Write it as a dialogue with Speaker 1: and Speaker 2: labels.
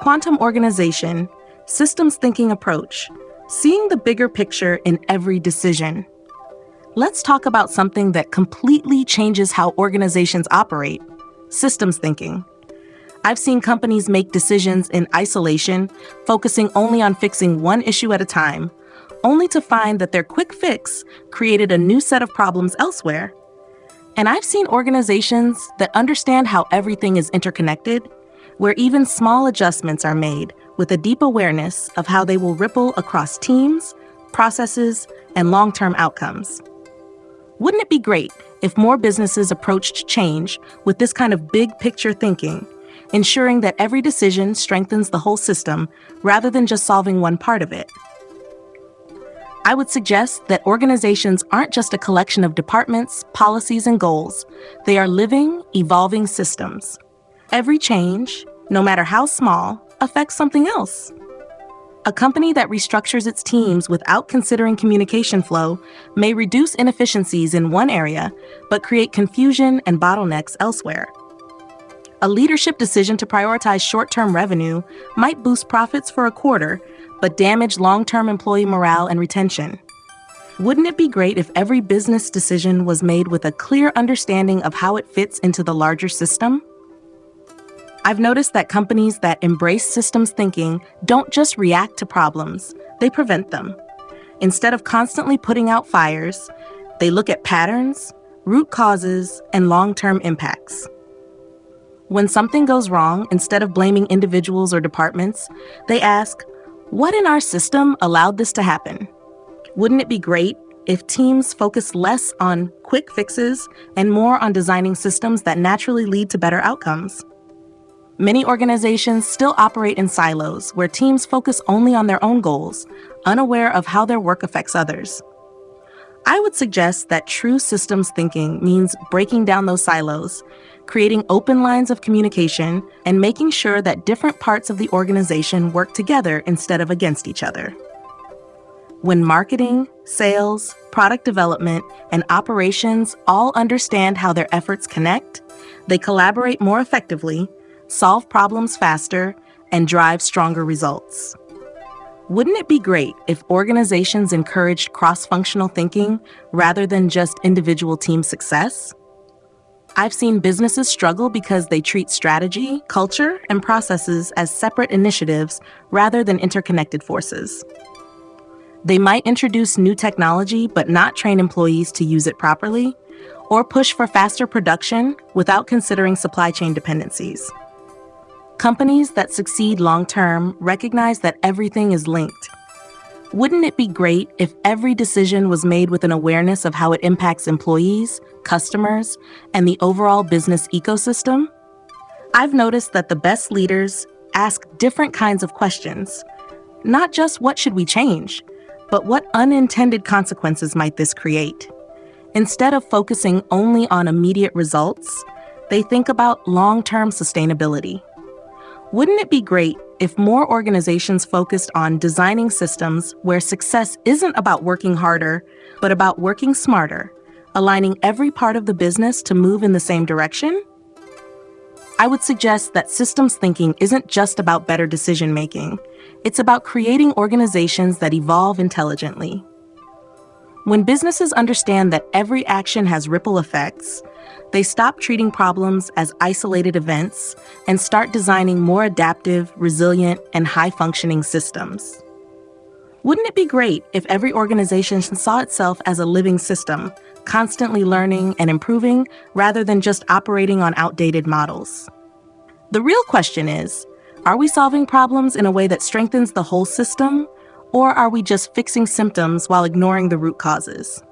Speaker 1: quantum organization, systems thinking approach, seeing the bigger picture in every decision. Let's talk about something that completely changes how organizations operate: systems thinking. I've seen companies make decisions in isolation, focusing only on fixing one issue at a time, only to find that their quick fix created a new set of problems elsewhere. And I've seen organizations that understand how everything is interconnected, where even small adjustments are made with a deep awareness of how they will ripple across teams, processes, and long-term outcomes. Wouldn't it be great if more businesses approached change with this kind of big picture thinking, ensuring that every decision strengthens the whole system rather than just solving one part of it? I would suggest that organizations aren't just a collection of departments, policies, and goals. They are living, evolving systems. Every change, no matter how small, affects something else. A company that restructures its teams without considering communication flow may reduce inefficiencies in one area, but create confusion and bottlenecks elsewhere. A leadership decision to prioritize short-term revenue might boost profits for a quarter, but damage long-term employee morale and retention. Wouldn't it be great if every business decision was made with a clear understanding of how it fits into the larger system? I've noticed that companies that embrace systems thinking don't just react to problems, they prevent them. Instead of constantly putting out fires, they look at patterns, root causes, and long-term impacts. When something goes wrong, instead of blaming individuals or departments, they ask, what in our system allowed this to happen? Wouldn't it be great if teams focused less on quick fixes and more on designing systems that naturally lead to better outcomes? Many organizations still operate in silos where teams focus only on their own goals, unaware of how their work affects others. I would suggest that true systems thinking means breaking down those silos, creating open lines of communication, and making sure that different parts of the organization work together instead of against each other. When marketing, sales, product development, and operations all understand how their efforts connect, they collaborate more effectively, solve problems faster, and drive stronger results. Wouldn't it be great if organizations encouraged cross-functional thinking rather than just individual team success? I've seen businesses struggle because they treat strategy, culture, and processes as separate initiatives rather than interconnected forces. They might introduce new technology but not train employees to use it properly, or push for faster production without considering supply chain dependencies. Companies that succeed long-term recognize that everything is linked. Wouldn't it be great if every decision was made with an awareness of how it impacts employees, customers, and the overall business ecosystem? I've noticed that the best leaders ask different kinds of questions. Not just what should we change, but what unintended consequences might this create? Instead of focusing only on immediate results, they think about long-term sustainability. Wouldn't it be great if more organizations focused on designing systems where success isn't about working harder, but about working smarter, aligning every part of the business to move in the same direction? I would suggest that systems thinking isn't just about better decision-making. It's about creating organizations that evolve intelligently. When businesses understand that every action has ripple effects, they stop treating problems as isolated events and start designing more adaptive, resilient, and high-functioning systems. Wouldn't it be great if every organization saw itself as a living system, constantly learning and improving rather than just operating on outdated models? The real question is, are we solving problems in a way that strengthens the whole system, or are we just fixing symptoms while ignoring the root causes?